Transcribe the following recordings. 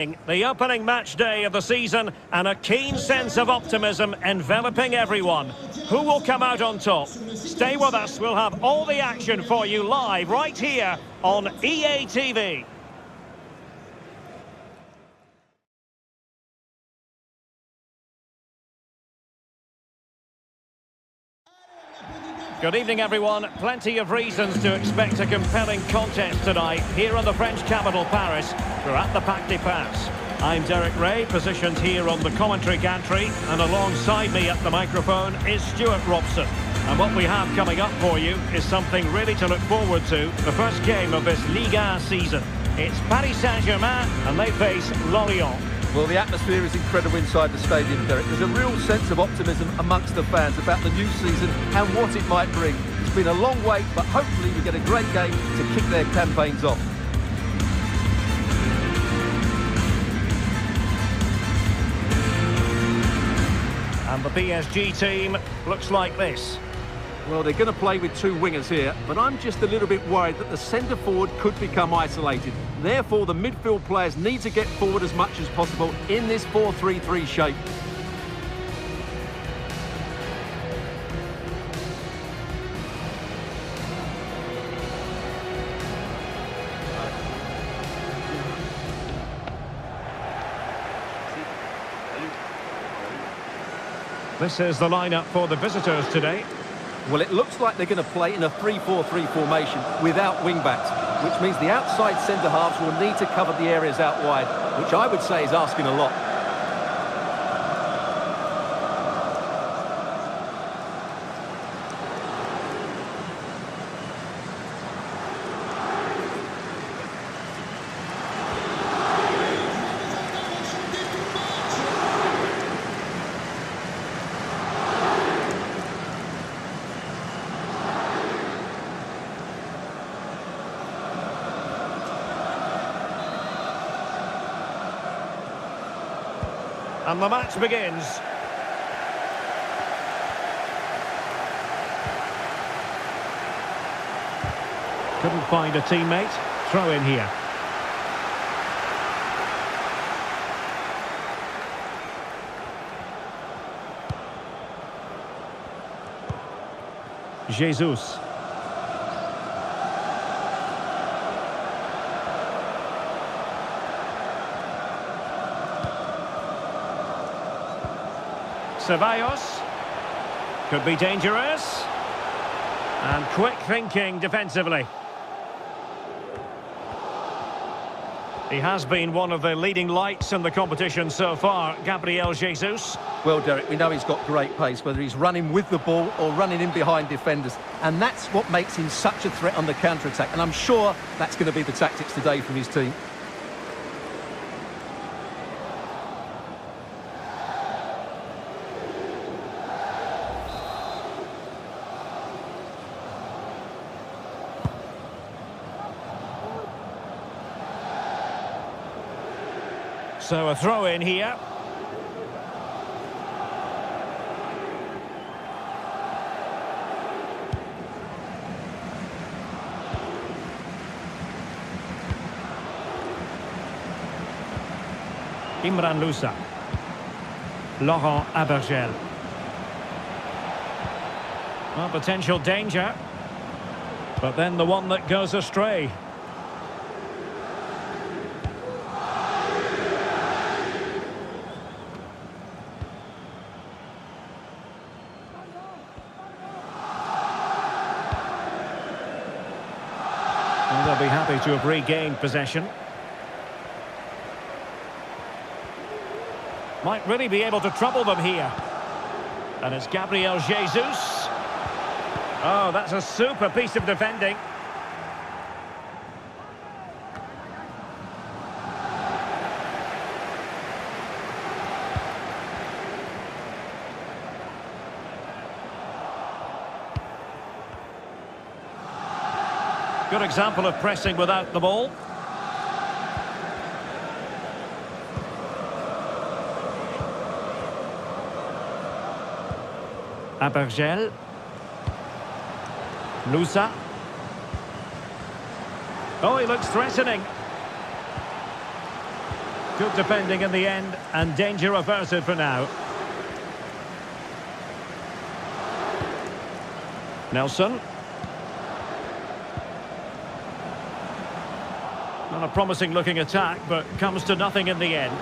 The opening match day of the season and a keen sense of optimism enveloping everyone. Who will come out on top? Stay with us, we'll have all the action for you live right here on EA TV. Good evening, everyone. Plenty of reasons to expect a compelling contest tonight here in the French capital, Paris. We're at the Parc des Princes. I'm Derek Ray, positioned here on the commentary gantry, and alongside me at the microphone is Stuart Robson. And what we have coming up for you is something really to look forward to, the first game of this Ligue season. It's Paris Saint-Germain, and they face Lorient. Well, the atmosphere is incredible inside the stadium, Derek. There's a real sense of optimism amongst the fans about the new season and what it might bring. It's been a long wait, but hopefully we get a great game to kick their campaigns off. And the PSG team looks like this. Well, they're going to play with two wingers here, but I'm just a little bit worried that the centre-forward could become isolated. Therefore, the midfield players need to get forward as much as possible in this 4-3-3 shape. This is the lineup for the visitors today. Well, it looks like they're going to play in a 3-4-3 formation without wing-backs, which means the outside centre-halves will need to cover the areas out wide, which I would say is asking a lot. And the match begins. Couldn't find a teammate. Throw in here. Jesus. Ceballos, could be dangerous, and quick thinking defensively. He has been one of the leading lights in the competition so far, Gabriel Jesus. Well, Derek, we know he's got great pace, whether he's running with the ball or running in behind defenders, and that's what makes him such a threat on the counter-attack, and I'm sure that's going to be the tactics today from his team. So a throw in here. Imran Louza. Laurent Abergel. Well, potential danger. But then the one that goes astray. And they'll be happy to have regained possession. Might really be able to trouble them here. And it's Gabriel Jesus. Oh, that's a super piece of defending. Good example of pressing without the ball. Abergel. Louza. Oh, he looks threatening. Good defending in the end, and danger averted for now. Nelson. Not a promising looking attack, but comes to nothing in the end.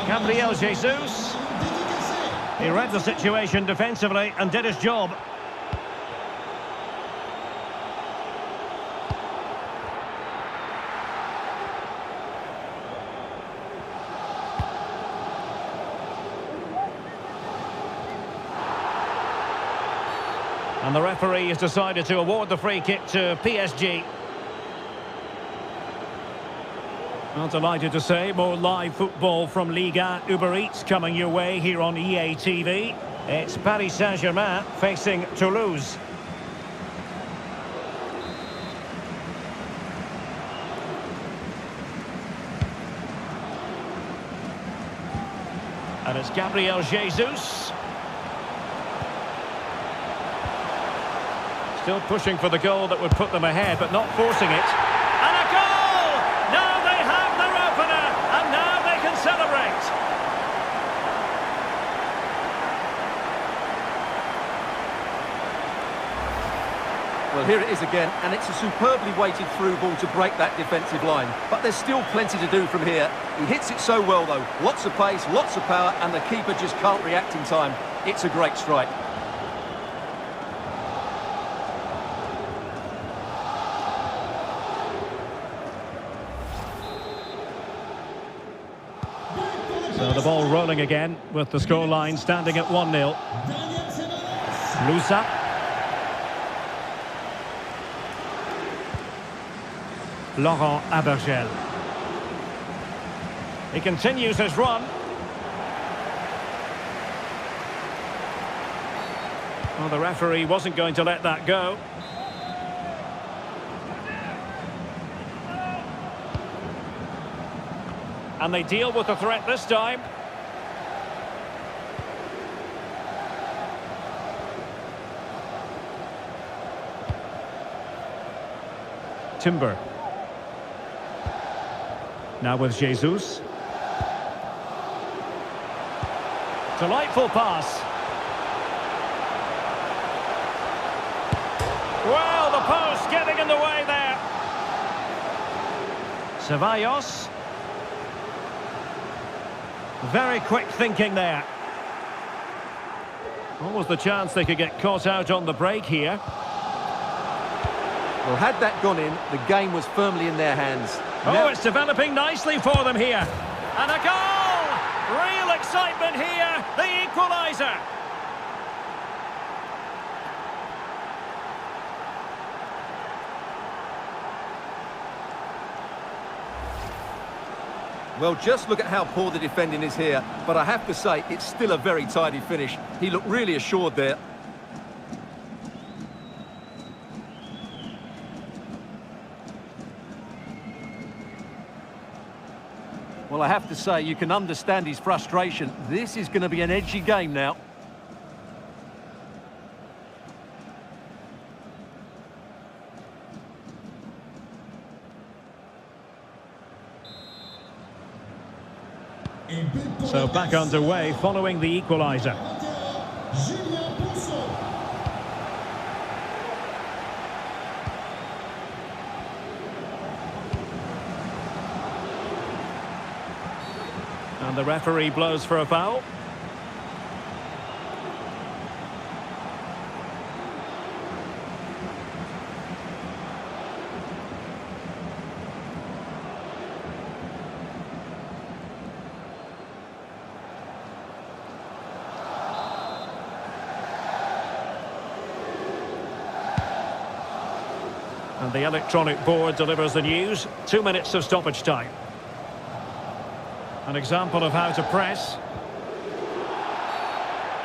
Gabriel Jesus. He read the situation defensively and did his job. And the referee has decided to award the free kick to PSG. Well, delighted to say, more live football from Ligue Uber Eats coming your way here on EA TV. It's Paris Saint-Germain facing Toulouse. And it's Gabriel Jesus. Still pushing for the goal that would put them ahead, but not forcing it. And a goal! Now they have their opener, and now they can celebrate. Well, here it is again, and it's a superbly weighted through ball to break that defensive line. But there's still plenty to do from here. He hits it so well, though. Lots of pace, lots of power, and the keeper just can't react in time. It's a great strike. So the ball rolling again with the scoreline standing at 1-0. Louza. Laurent Abergel. He continues his run. Well, the referee wasn't going to let that go. And they deal with the threat this time. Timber. Now with Jesus. Delightful pass. Well, the post getting in the way there. Ceballos. Very quick thinking there. What was the chance they could get caught out on the break here? Well, had that gone in, the game was firmly in their hands. Oh, it's developing nicely for them here. And a goal! Real excitement here, the equaliser. Well, just look at how poor the defending is here. But I have to say, it's still a very tidy finish. He looked really assured there. Well, I have to say, you can understand his frustration. This is going to be an edgy game now. So back underway following the equaliser. And the referee blows for a foul. And the electronic board delivers the news. 2 minutes of stoppage time. An example of how to press.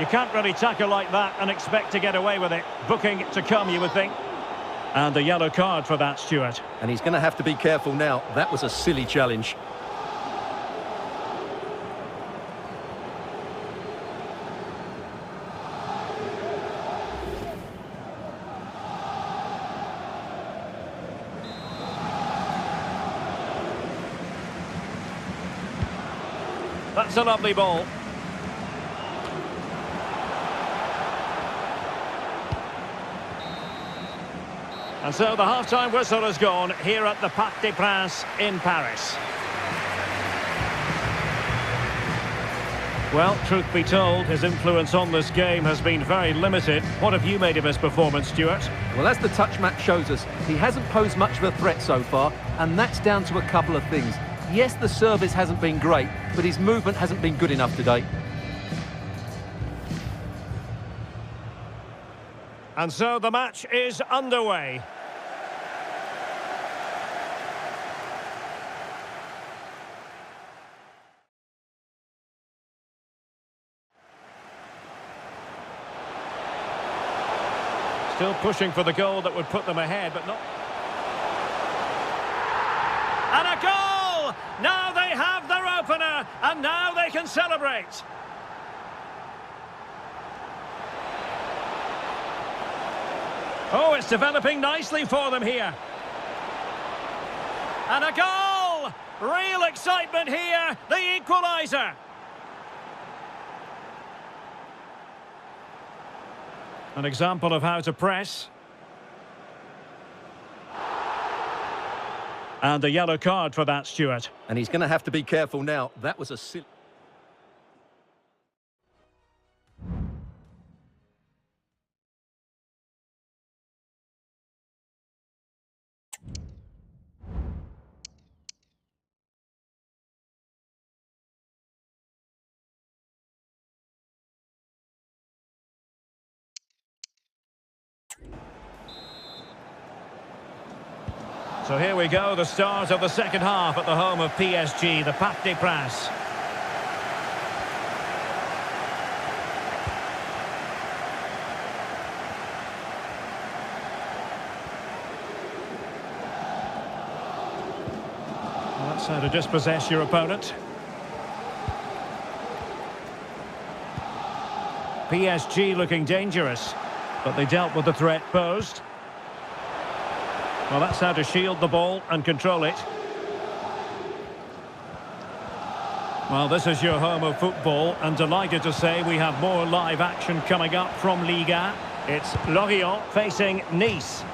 You can't really tackle like that and expect to get away with it. Booking to come, you would think. And a yellow card for that, Stuart. And he's going to have to be careful now. That was a silly challenge. That's a lovely ball. And so the half-time whistle has gone here at the Parc des Princes in Paris. Well, truth be told, his influence on this game has been very limited. What have you made of his performance, Stuart? Well, as the touch map shows us, he hasn't posed much of a threat so far, and that's down to a couple of things. Yes, the service hasn't been great, but his movement hasn't been good enough today. And so the match is underway. Still pushing for the goal that would put them ahead, but not... And a goal! Now they have their opener, and now they can celebrate. Oh, it's developing nicely for them here. And a goal! Real excitement here, the equaliser. An example of how to press. And a yellow card for that, Stuart. And he's going to have to be careful now. That was a silly... So here we go, the start of the second half at the home of PSG, the Parc des Princes. Well, that's how to dispossess your opponent. PSG looking dangerous, but they dealt with the threat posed. Well, that's how to shield the ball and control it. Well, this is your home of football, and delighted to say we have more live action coming up from Ligue. It's Lorient facing Nice.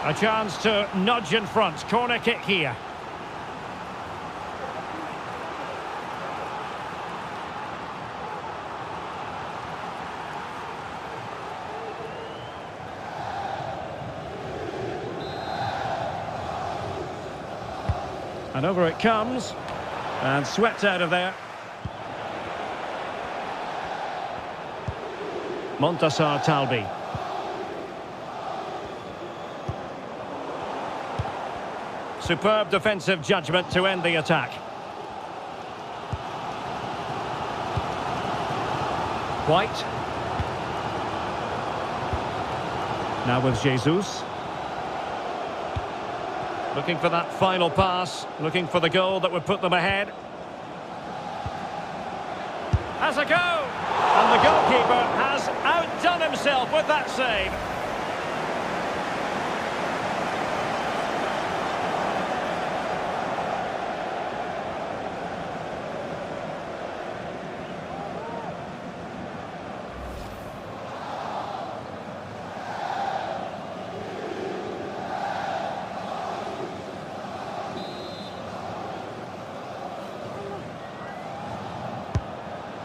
A chance to nudge in front. Corner kick here. And over it comes, and swept out of there. Montassar Talbi. Superb defensive judgment to end the attack. White. Now with Jesus. Looking for that final pass, looking for the goal that would put them ahead. Has a go! And the goalkeeper has outdone himself with that save.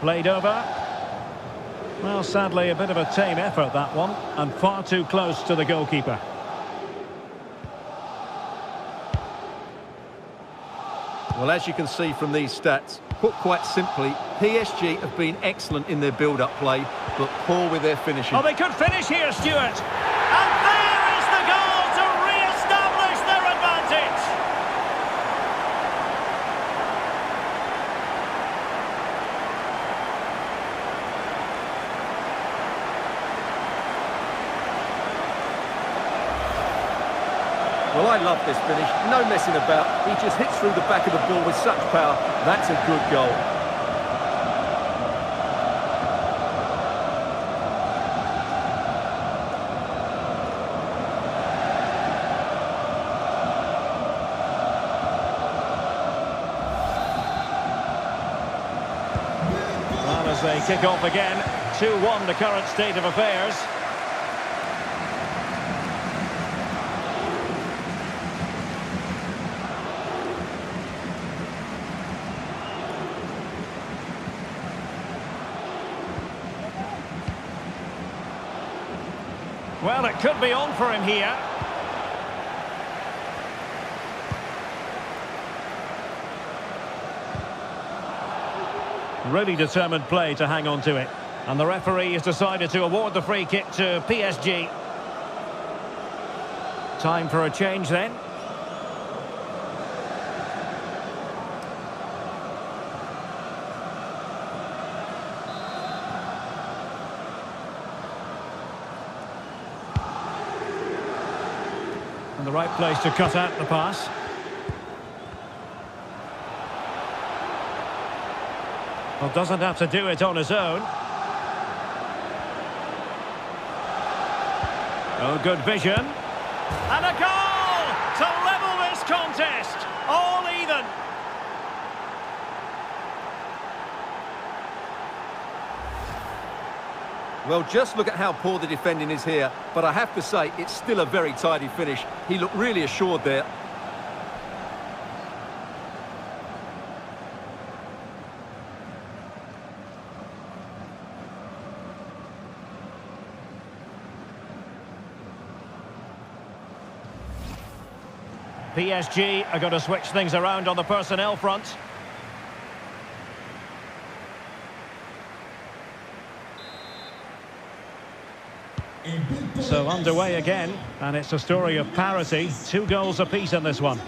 Played over. Well, sadly, a bit of a tame effort, that one, and far too close to the goalkeeper. Well, as you can see from these stats, put quite simply, PSG have been excellent in their build-up play, but poor with their finishing. Oh, they could finish here, Stuart. And there is the goal to re-establish their advantage. I love this finish. No messing about. He just hits through the back of the ball with such power. That's a good goal. Well, as they kick off again, 2-1 the current state of affairs. Well, it could be on for him here. Really determined play to hang on to it. And the referee has decided to award the free kick to PSG. Time for a change then. And the right place to cut out the pass. Well, doesn't have to do it on his own. Oh, good vision. And a goal to level this contest. All even. Well, just look at how poor the defending is here. But I have to say, it's still a very tidy finish. He looked really assured there. PSG are going to switch things around on the personnel front. So underway again, and it's a story of parity. 2 goals apiece in this one.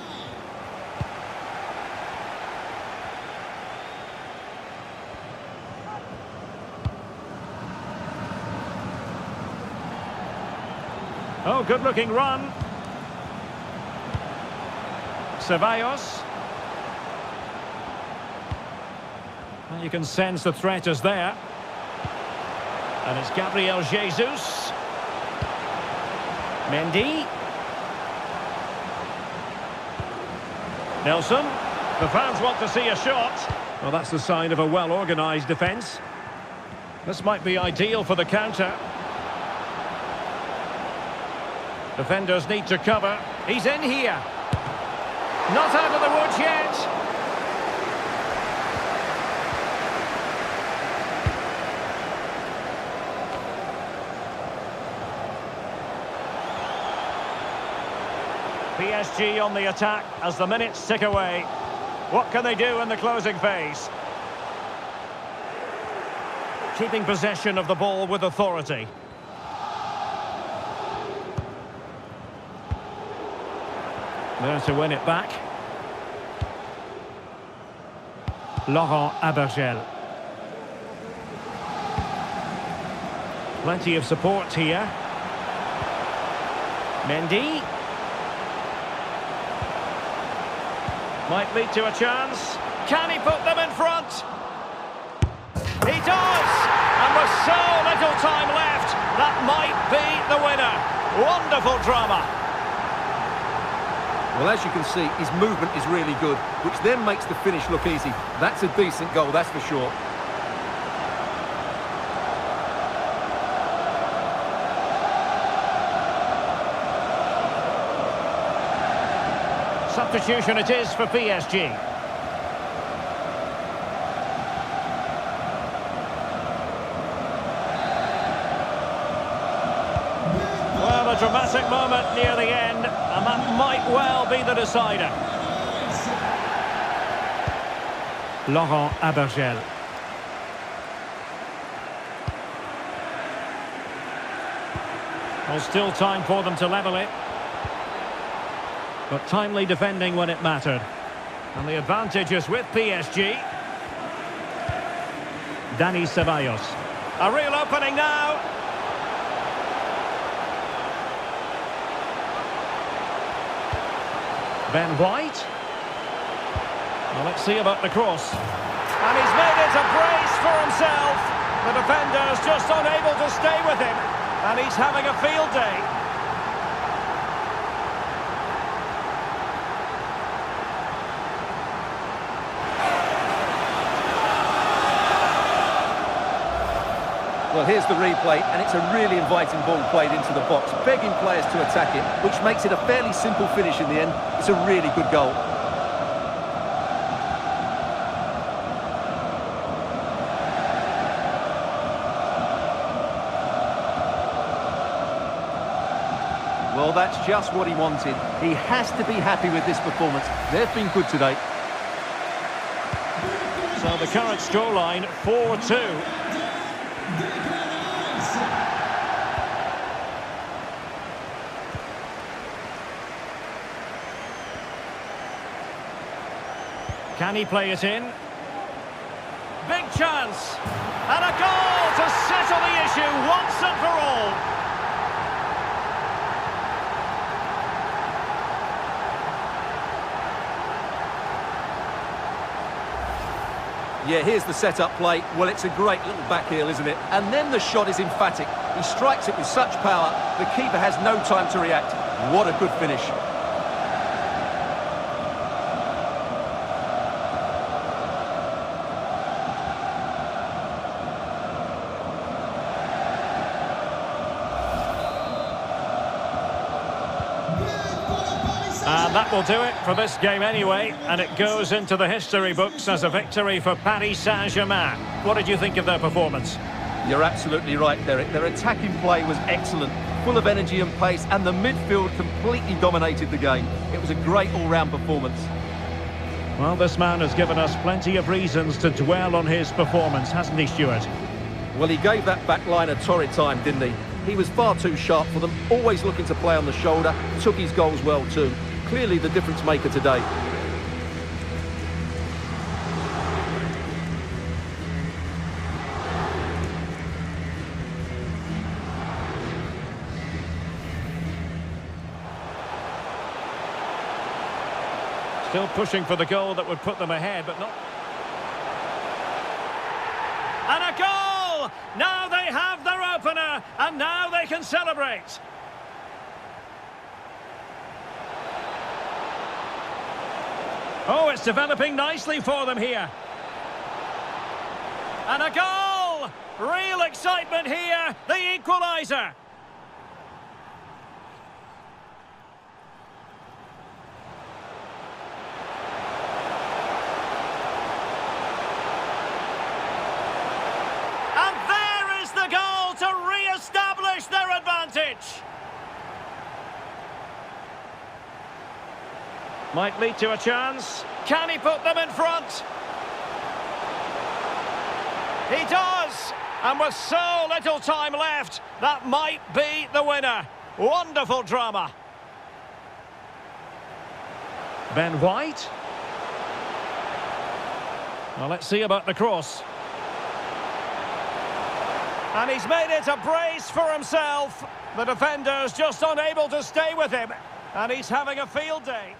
Oh, good-looking run. Ceballos. And you can sense the threat is there. And it's Gabriel Jesus. Mendy. Nelson. The fans want to see a shot. Well, that's the sign of a well-organised defence. This might be ideal for the counter. Defenders need to cover. He's in here. Not out of the woods yet. PSG on the attack as the minutes tick away. What can they do in the closing phase? Keeping possession of the ball with authority. There to win it back. Laurent Abergel. Plenty of support here. Mendy. Might lead to a chance. Can he put them in front? He does! And with so little time left, that might be the winner. Wonderful drama. Well, as you can see, his movement is really good, which then makes the finish look easy. That's a decent goal, that's for sure. Substitution it is for PSG. Well, a dramatic moment near the end, and that might well be the decider. Laurent Abergel. Well, still time for them to level it. But timely defending when it mattered. And the advantage is with PSG. Dani Ceballos. A real opening now. Ben White. Well, let's see about the cross. And he's made it a brace for himself. The defender's just unable to stay with him. And he's having a field day. Well, here's the replay, and it's a really inviting ball played into the box, begging players to attack it, which makes it a fairly simple finish in the end. It's a really good goal. Well, that's just what he wanted. He has to be happy with this performance. They've been good today. So the current scoreline, 4-2. Can he play it in? Big chance! And a goal to settle the issue once and for all! Yeah, here's the set-up play. Well, it's a great little back heel, isn't it? And then the shot is emphatic. He strikes it with such power, the keeper has no time to react. What a good finish. And that will do it for this game anyway, and it goes into the history books as a victory for Paris Saint-Germain. What did you think of their performance? You're absolutely right, Derek. Their attacking play was excellent, full of energy and pace, and the midfield completely dominated the game. It was a great all-round performance. Well, this man has given us plenty of reasons to dwell on his performance, hasn't he, Stuart? Well, he gave that back line a torrid time, didn't he? He was far too sharp for them, always looking to play on the shoulder, took his goals well too. Clearly the difference maker today. Still pushing for the goal that would put them ahead, but not... And a goal! Now they have their opener, and now they can celebrate. Oh, it's developing nicely for them here. And a goal! Real excitement here, the equaliser. And there is the goal to re-establish their advantage. Might lead to a chance. Can he put them in front? He does! And with so little time left, that might be the winner. Wonderful drama. Ben White. Well, let's see about the cross. And he's made it a brace for himself. The defender's just unable to stay with him. And he's having a field day.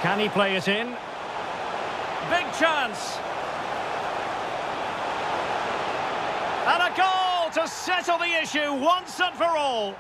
Can he play it in? Big chance. And a goal to settle the issue once and for all.